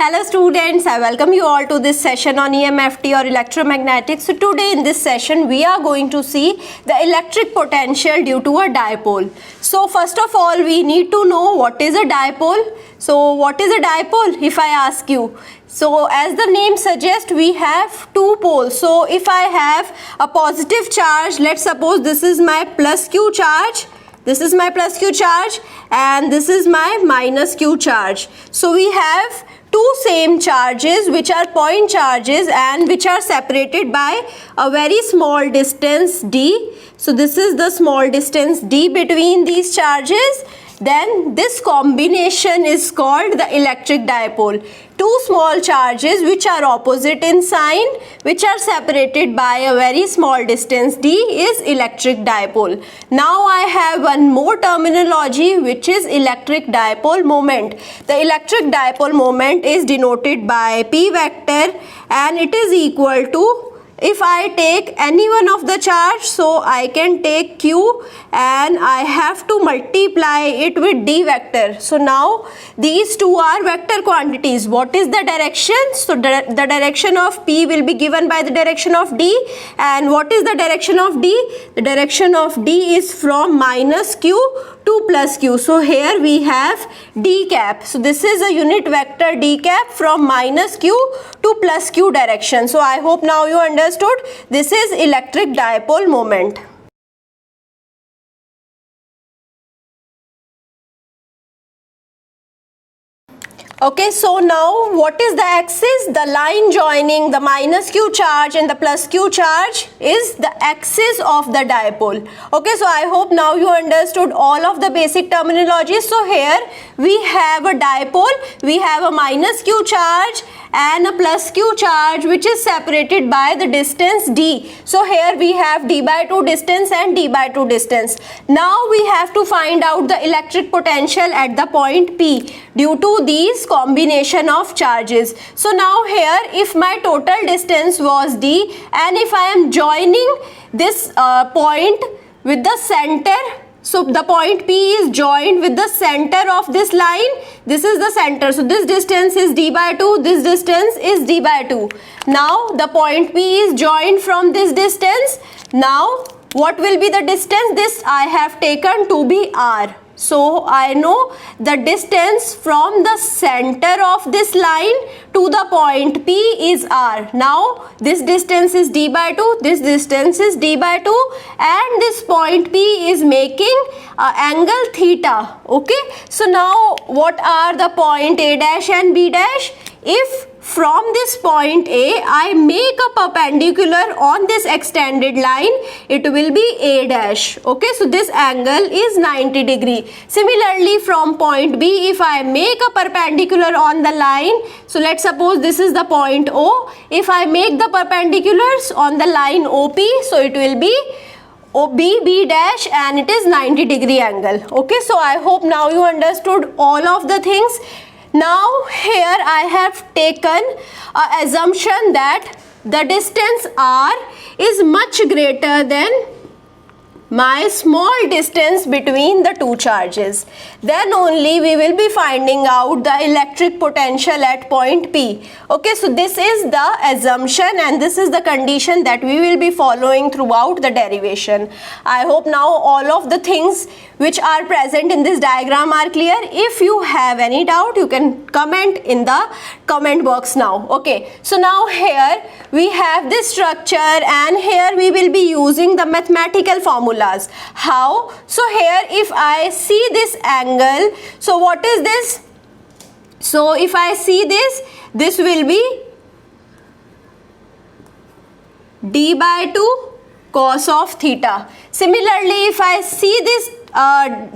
Hello students, I welcome you all to this session on EMFT or electromagnetics. So today in this session we are going to see the electric potential due to a dipole. So first of all we need to know what is a dipole. So what is a dipole if I ask you? So as the name suggests, we have two poles. So if I have a positive charge, let's suppose this is my plus Q charge. This is my plus Q charge and this is my minus Q charge. So we have two same charges which are point charges and which are separated by a very small distance d. So this is the small distance d between these charges. Then this combination is called the electric dipole. Two small charges which are opposite in sign, which are separated by a very small distance d, is electric dipole. Now I have one more terminology which is electric dipole moment. The electric dipole moment is denoted by P vector and it is equal to, if I take any one of the charge, so I can take Q and I have to multiply it with D vector. So now these two are vector quantities. What is the direction? So the direction of P will be given by the direction of D. And what is the direction of D? The direction of D is from minus Q to plus Q. So here we have D cap. So this is a unit vector D cap from minus Q to plus Q direction. So I hope now you understood. This is electric dipole moment. Okay, so now what is the axis? The line joining the minus Q charge and the plus Q charge is the axis of the dipole. Okay, so I hope now you understood all of the basic terminology. So here we have a dipole, we have a minus Q charge and a plus Q charge which is separated by the distance d. So here we have d by 2 distance and d by 2 distance. Now we have to find out the electric potential at the point P due to these combination of charges. So now here if my total distance was d and if I am joining this point with the center, so the point P is joined with the center of this line. This is the center. So this distance is d by 2. This distance is d by 2. Now the point P is joined from this distance. Now what will be the distance? This I have taken to be r. So I know the distance from the center of this line to the point P is r. Now this distance is d by 2, this distance is d by 2 and this point P is making angle theta. Okay, so now what are the point A dash and B dash? If from this point A I make a perpendicular on this extended line, it will be A dash. Okay, so this angle is 90 degree. Similarly from point B, if I make a perpendicular on the line, so let's suppose this is the point O. If I make the perpendiculars on the line OP, so it will be OB dash and it is 90 degree angle. Okay, so I hope now you understood all of the things. Now here I have taken an assumption that the distance r is much greater than my small distance between the two charges. Then only we will be finding out the electric potential at point P. Okay, so this is the assumption and this is the condition that we will be following throughout the derivation. I hope now all of the things which are present in this diagram are clear. If you have any doubt, you can comment in the comment box now. Okay, so now here we have this structure and here we will be using the mathematical formulas. How? So here if I see this angle, so what is this? So if I see this, this will be d by 2 cos of theta. Similarly, if I see this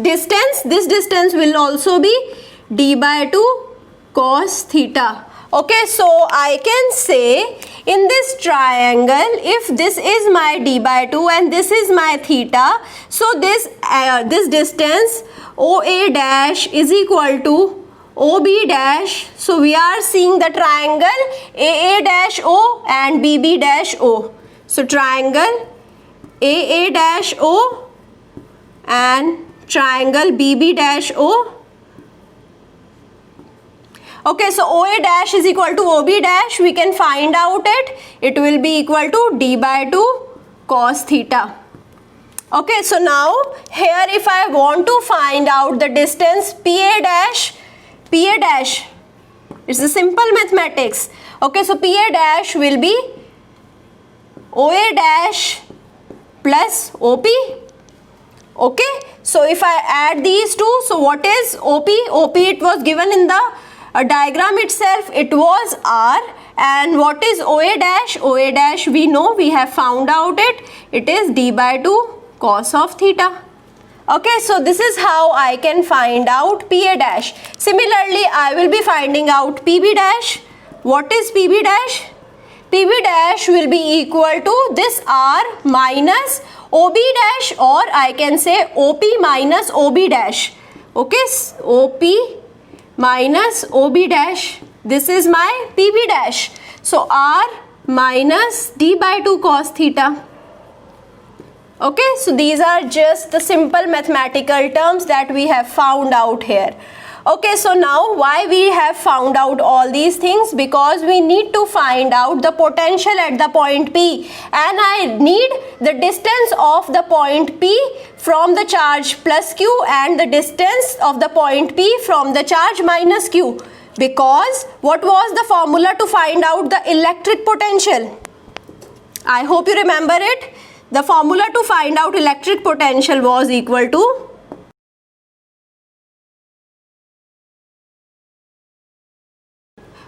distance, this distance will also be d by 2 cos theta. Okay, so I can say in this triangle, if this is my d by 2 and this is my theta, so this distance OA dash is equal to OB dash. So we are seeing the triangle AA dash O and BB dash O. So triangle AA dash O and triangle BB dash O. Okay, so OA dash is equal to OB dash. We can find out it. It will be equal to d by 2 cos theta. Okay, so now here if I want to find out the distance PA dash, it's a simple mathematics. Okay, so PA dash will be OA dash plus OP. Okay, so if I add these two, so what is OP? OP, it was given in the diagram itself, it was R. And what is OA dash? OA dash, we know, we have found out it is d by 2 cos of theta. Okay, so this is how I can find out PA dash. Similarly, I will be finding out PB dash. What is PB dash? PB dash will be equal to this R minus OB dash, or I can say OP minus OB dash. Okay, OP minus OB dash. This is my PB dash. So R minus d by 2 cos theta. Okay, so these are just the simple mathematical terms that we have found out here. Okay, so now why we have found out all these things? Because we need to find out the potential at the point P, and I need the distance of the point P from the charge plus Q and the distance of the point P from the charge minus Q. Because what was the formula to find out the electric potential? I hope you remember it. The formula to find out electric potential was equal to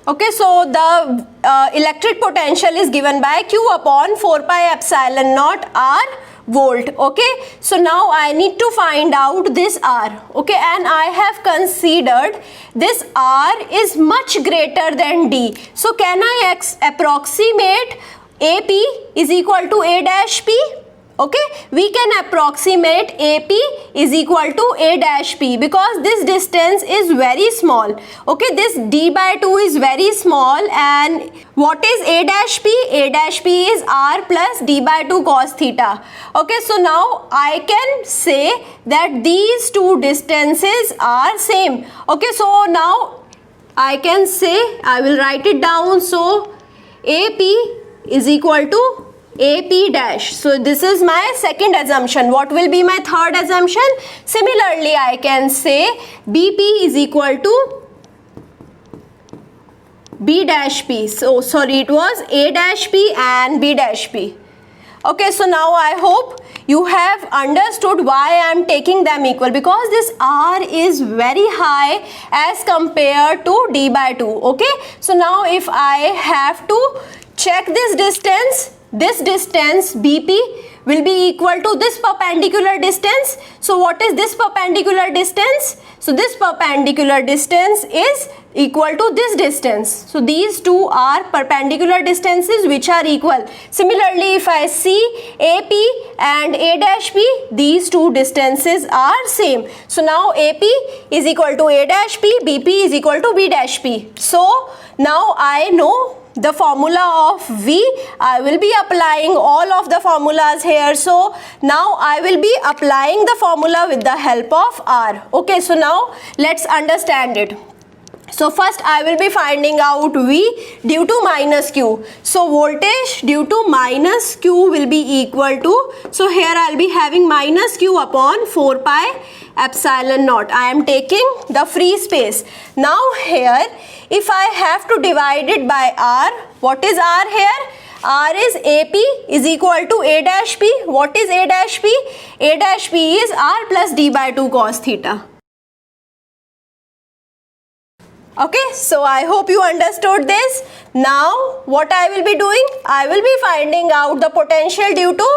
okay, so the electric potential is given by Q upon 4 pi epsilon naught R volt. Okay, so now I need to find out this R. Okay, and I have considered this R is much greater than D. So can I approximate AP is equal to A dash P? Okay, we can approximate AP is equal to A dash P because this distance is very small. Okay, this d by 2 is very small, and what is A dash P? A dash P is R plus d by 2 cos theta. Okay, so now I can say that these two distances are same. Okay, so now I can say, I will write it down. So AP is equal to AP dash. So this is my second assumption. What will be my third assumption? Similarly, I can say BP is equal to B dash P. So sorry, it was A dash P and B dash P. Okay, so now I hope you have understood why I am taking them equal, because this R is very high as compared to d by 2. Okay, so now if I have to check this distance BP will be equal to this perpendicular distance. So what is this perpendicular distance? So this perpendicular distance is equal to this distance. So these two are perpendicular distances which are equal. Similarly, if I see AP and A dash P, these two distances are same. So now AP is equal to A dash P, BP is equal to B dash P. So now I know the formula of V. I will be applying all of the formulas here. So now I will be applying the formula with the help of R. Okay, so now let's understand it. So first I will be finding out V due to minus Q. So voltage due to minus Q will be equal to, so here I will be having minus Q upon 4 pi epsilon naught. I am taking the free space. Now here if I have to divide it by R, what is R here? R is AP is equal to A dash P. What is A dash P? A dash P is R plus d by 2 cos theta. Okay, so I hope you understood this. Now what I will be doing? I will be finding out the potential due to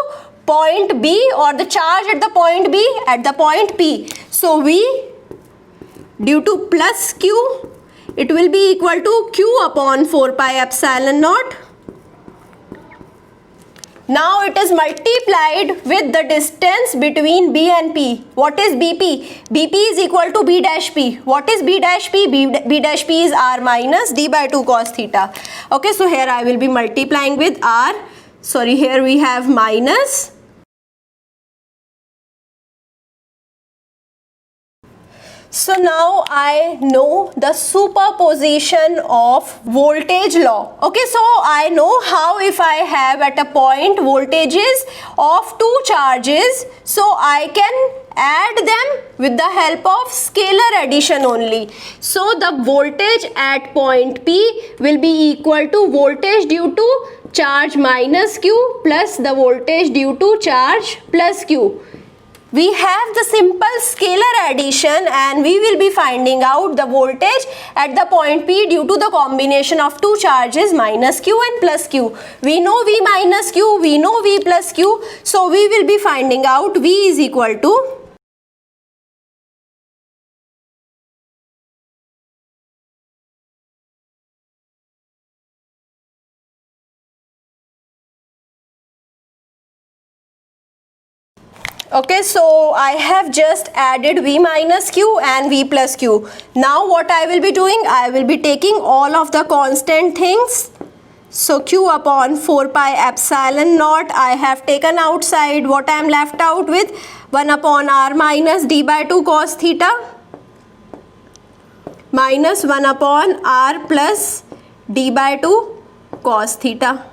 point B, or the charge at the point B at the point P. So V due to plus Q, it will be equal to Q upon 4 pi epsilon naught. Now it is multiplied with the distance between B and P. What is BP? BP is equal to B dash P. What is B dash P? B dash P is R minus d by 2 cos theta. Okay, so here I will be multiplying with R. Sorry, here we have minus. So now I know the superposition of voltage law. Okay, so I know how if I have at a point voltages of two charges, so I can add them with the help of scalar addition only. So the voltage at point P will be equal to voltage due to charge minus Q plus the voltage due to charge plus Q. We have the simple scalar addition and we will be finding out the voltage at the point P due to the combination of two charges minus Q and plus Q. We know V minus Q, we know V plus Q. So we will be finding out V is equal to okay, so I have just added V minus Q and V plus Q. Now what I will be doing, I will be taking all of the constant things. So Q upon 4 pi epsilon naught I have taken outside. What I am left out with, 1 upon R minus D by 2 cos theta minus 1 upon R plus D by 2 cos theta.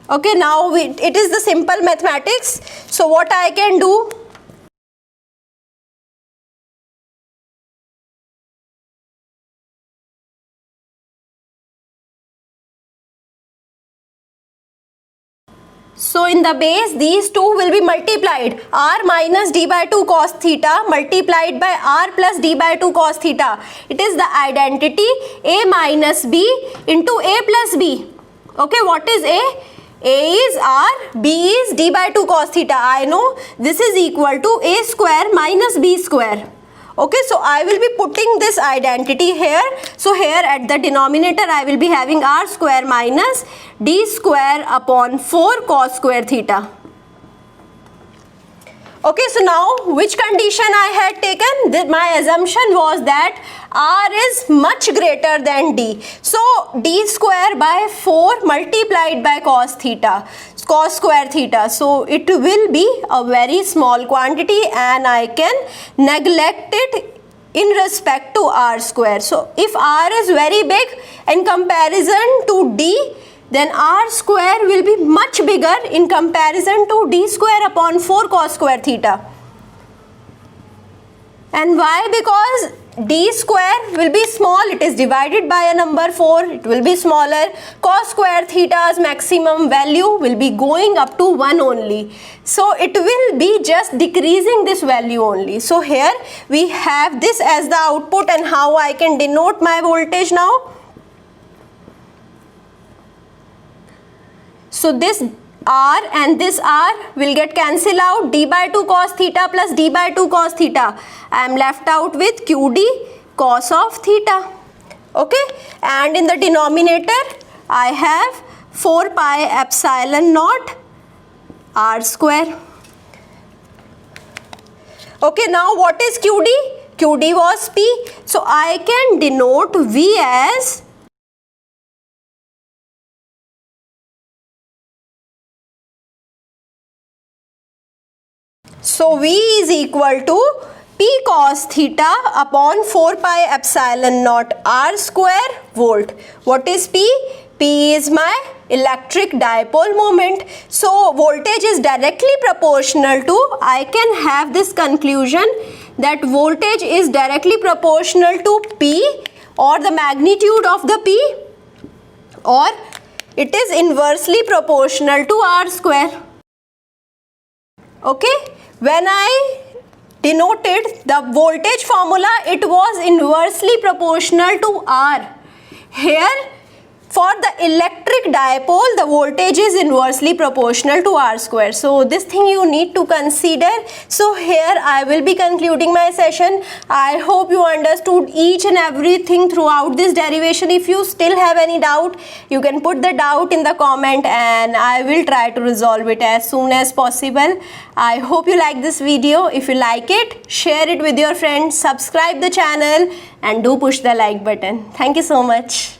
Okay, now it is the simple mathematics. So what I can do, so in the base these two will be multiplied, R minus D by 2 cos theta multiplied by R plus D by 2 cos theta. It is the identity A minus B into A plus B. Okay, what is A? A is R, B is D by 2 cos theta. I know this is equal to A square minus B square. Okay, so I will be putting this identity here. So here at the denominator I will be having R square minus D square upon 4 cos square theta. Okay, so now which condition I had taken? My assumption was that R is much greater than D. So D square by 4 multiplied by cos square theta. So it will be a very small quantity and I can neglect it in respect to R square. So if R is very big in comparison to D, then R square will be much bigger in comparison to D square upon 4 cos square theta. And why? Because D square will be small, it is divided by a number 4, it will be smaller. Cos square theta's maximum value will be going up to 1 only. So it will be just decreasing this value only. So here we have this as the output, and how I can denote my voltage now? So this R and this R will get cancelled out, D by 2 cos theta plus D by 2 cos theta. I am left out with QD cos of theta. Okay, and in the denominator I have 4 pi epsilon naught R square. Okay, now what is QD? QD was P. So I can denote V as so V is equal to P cos theta upon 4 pi epsilon naught R square volt. What is P? P is my electric dipole moment. So voltage is directly proportional to, I can have this conclusion that voltage is directly proportional to P, or the magnitude of the P, or it is inversely proportional to R square. Okay, when I denoted the voltage formula, it was inversely proportional to R. Here for the electric dipole, the voltage is inversely proportional to R square. So this thing you need to consider. So here I will be concluding my session. I hope you understood each and everything throughout this derivation. If you still have any doubt, you can put the doubt in the comment and I will try to resolve it as soon as possible. I hope you like this video. If you like it, share it with your friends, subscribe the channel and do push the like button. Thank you so much.